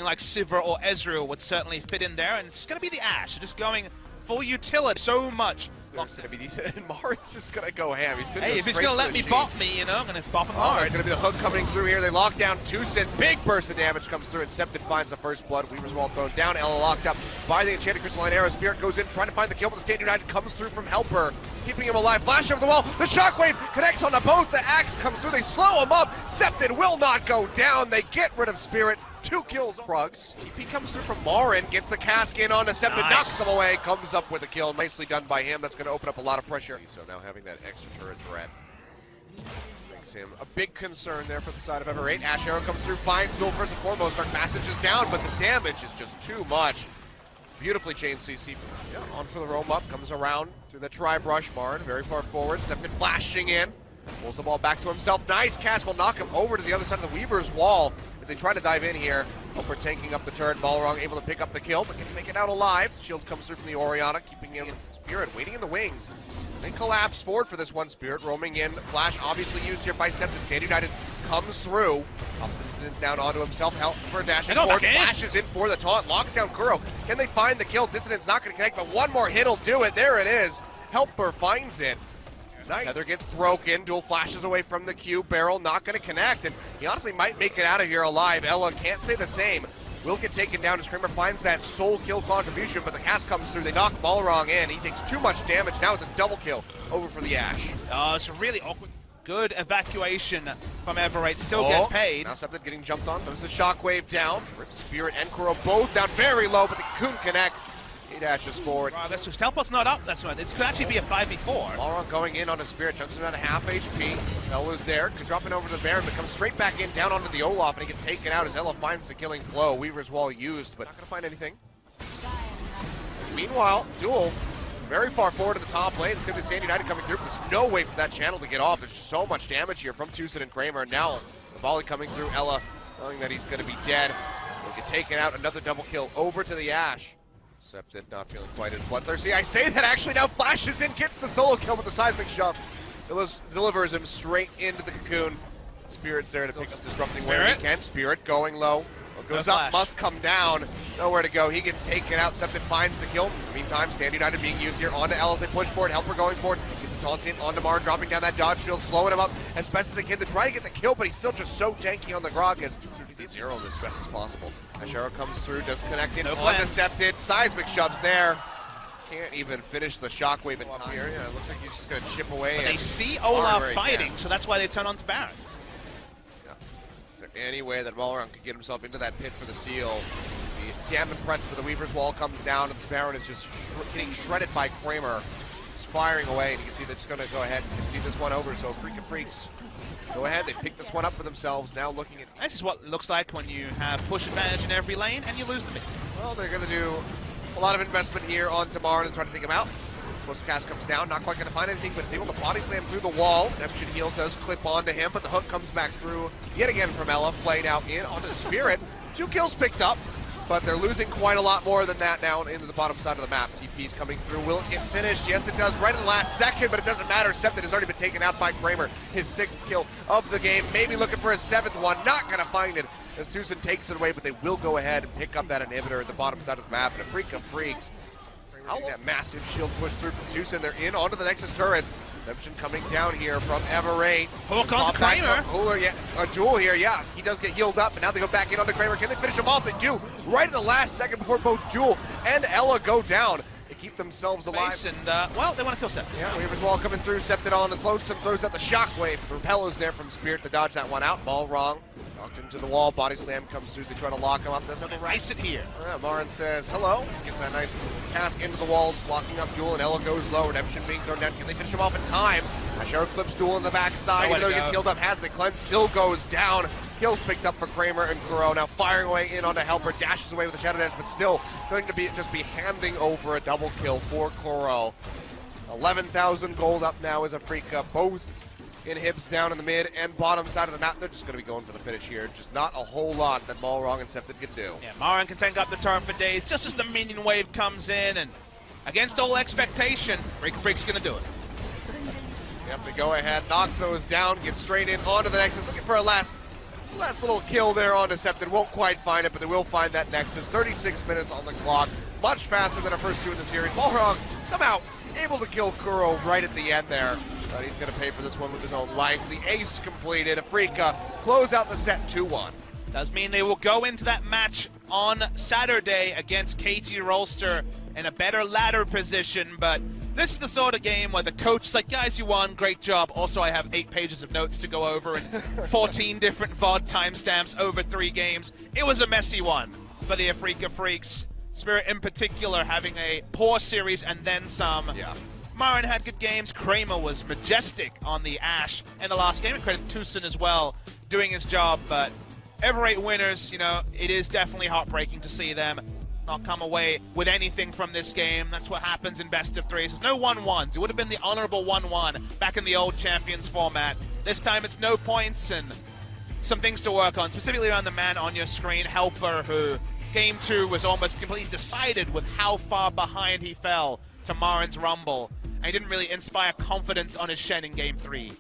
something like Sivir or Ezreal would certainly fit in there, and it's going to be the Ashe, just going full utility so much. There's going to be decent, and Marin's just going to go ham. He's Hey, if he's going to let me bop me, you know, I'm going to bop him hard. It's going to be the hook coming through here. They lock down Tucson. Big burst of damage comes through, and Septed finds the first blood. Weaver's Wall thrown down. Ella locked up by the Enchanted Crystalline Arrow. Spirit goes in, trying to find the kill, but the Stand United comes through from Helper, keeping him alive. Flash over the wall. The Shockwave connects onto both. The Axe comes through. They slow him up. Septed will not go down. They get rid of Spirit. 2 kills. Krugs. TP comes through from Marin, gets the cask in on Septed, nice. knocks him away, comes up with a kill. Nicely done by him. That's going to open up a lot of pressure. So now having that extra turret threat makes him a big concern there for the side of Ever8. Ashe Arrow comes through, finds Duel first and foremost. Dark Passage is down, but the damage is just too much. Beautifully chained CC. Yeah, on for the roam up, comes around through the tri-brush. Marin very far forward. Septed flashing in. Pulls the ball back to himself. Nice cast will knock him over to the other side of the Weaver's Wall as they try to dive in here. Helper tanking up the turret. Balrog able to pick up the kill, but can make it out alive. Shield comes through from the Orianna, keeping him. Spirit waiting in the wings. They collapse forward for this one. Spirit roaming in. Flash obviously used here by Septed. Stand United comes through. Pops the Dissidence down onto himself. Helper dashing forward. Flashes in for the taunt. Locks down Kuro. Can they find the kill? Dissidence not going to connect, but one more hit will do it. There it is. Helper finds it. Nice. Heather gets broken. Duel flashes away from the Q. Barrel not going to connect, and he honestly might make it out of here alive. Ella can't say the same. Will get taken down as Kramer finds that soul kill contribution, but the cast comes through. They knock Balrog in. He takes too much damage. Now it's a double kill over for the Ashe. It's a really awkward. Good evacuation from Ever8. Still gets paid. Now Septed getting jumped on. There's a Shockwave down. Rip Spirit and Kuro both down very low, but the Cocoon connects. He dashes forward. This was Telepot's not up. That's right. This could actually be a 5v4. Balrog going in on a Spirit, chunks him down to half HP. Ella's there, could drop it over to the Baron, but comes straight back in, down onto the Olaf, and he gets taken out as Ella finds the killing blow. Weaver's Wall used, but not gonna find anything. Meanwhile, Duel very far forward to the top lane. It's gonna be Stand United coming through, but there's no way for that channel to get off. There's just so much damage here from Tucson and Kramer. And now the volley coming through. Ella knowing that he's gonna be dead. He'll get taken out. Another double kill over to the Ashe. Septed not feeling quite as bloodthirsty. I say that actually now flashes in, gets the solo kill with the seismic shove. Delivers him straight into the Cocoon. Spirit's there to pick us, disrupting where he can. Spirit going low. Goes up, must come down. Nowhere to go. He gets taken out. Septed finds the kill. Meantime, Stand United being used here onto Ella as they push forward. Helper going forward. Gets a taunt in onto Marin, dropping down that dodge shield, slowing him up as best as they can to try to get the kill, but he's still just so tanky on the Grog as he's zero as best as possible. Ashe Arrow comes through, does connect in onto Septed. Seismic shoves there. Can't even finish the Shockwave in time here. Yeah, it looks like he's just going to chip away. But they see Olaf fighting, so that's why they turn on to Baron. Is there any way that Balrog could get himself into that pit for the steal? Be damn impressive, but the Weaver's Wall comes down, and this Baron is just getting shredded by Kramer. Just firing away, and you can see they're just going to go ahead and see this one over. So Afreeca Freecs go ahead, they pick this one up for themselves. Now looking at... This is what it looks like when you have push advantage in every lane, and you lose the mid. Well, they're going to do a lot of investment here on Marin and try to take him out. Most cast comes down, not quite going to find anything, but he's able to body slam through the wall. Neptune heal does clip onto him, but the hook comes back through yet again from Ella, flayed out in onto Spirit. 2 kills picked up, but they're losing quite a lot more than that now into the bottom side of the map. TP's coming through. Will it get finished? Yes, it does, right in the last second, but it doesn't matter. Septed has already been taken out by Kramer. His 6th kill of the game. Maybe looking for his 7th one. Not going to find it as Tucson takes it away, but they will go ahead and pick up that inhibitor at the bottom side of the map. And Afreeca Freecs. How long that massive shield push through from Tucson. They're in onto the Nexus turrets. Redemption coming down here from Ever8. Hook onto Kramer. A Duel here, yeah. He does get healed up, but now they go back in onto Kramer. Can they finish him off? They do. Right at the last second before both Duel and Ella go down. They keep themselves alive. And, well, they want to kill Septed. Yeah, Weaver's Wall coming through. Septed on its lonesome. Throws out the Shockwave. Repel is there from Spirit to dodge that one out. Ball wrong. Knocked into the wall. Body slam comes through. They try to lock him up. Doesn't have a right. It here. Marin says hello. Gets that nice cask into the walls, locking up Duel, and Ella goes low. Redemption being thrown down. Can they finish him off in time? Ashe Arrow clips Duel in the backside. Even though he gets healed up, has the cleanse, still goes down. Kills picked up for Kramer and Kuro. Now firing away in onto Helper. Dashes away with the Shadow Dance, but still going to be just be handing over a double kill for Kuro. 11,000 gold up now as Afreeca. Both inhibs down in the mid and bottom side of the map. They're just going to be going for the finish here. Just not a whole lot that Balrog and Septed can do. Yeah, Marin can tank up the turret for days just as the minion wave comes in, and against all expectation, Afreeca Freecs going to do it. Yep, they go ahead, knock those down, get straight in onto the Nexus, looking for a last Last little kill there on Decepted. Won't quite find it, but they will find that Nexus. 36 minutes on the clock. Much faster than our first two in the series. Balrog somehow able to kill Kuro right at the end there. But he's going to pay for this one with his own life. The ace completed. Afreeca close out the set 2-1. Does mean they will go into that match on Saturday against KT Rolster in a better ladder position, but this is the sort of game where the coach is like, guys, you won, great job. Also, I have 8 pages of notes to go over and 14 different VOD timestamps over 3 games. It was a messy one for the Afreeca Freecs. Spirit in particular having a poor series and then some. Yeah. Marin had good games. Kramer was majestic on the Ashe in the last game. And credit Tucson as well, doing his job, but Ever8 winners, you know, it is definitely heartbreaking to see them not come away with anything from this game. That's what happens in best of 3s. There's no 1-1s. It would have been the honorable 1-1 back in the old Champions format. This time it's no points and some things to work on, specifically around the man on your screen, Helper, who game 2 was almost completely decided with how far behind he fell to Marin's Rumble. And he didn't really inspire confidence on his Shen in game 3.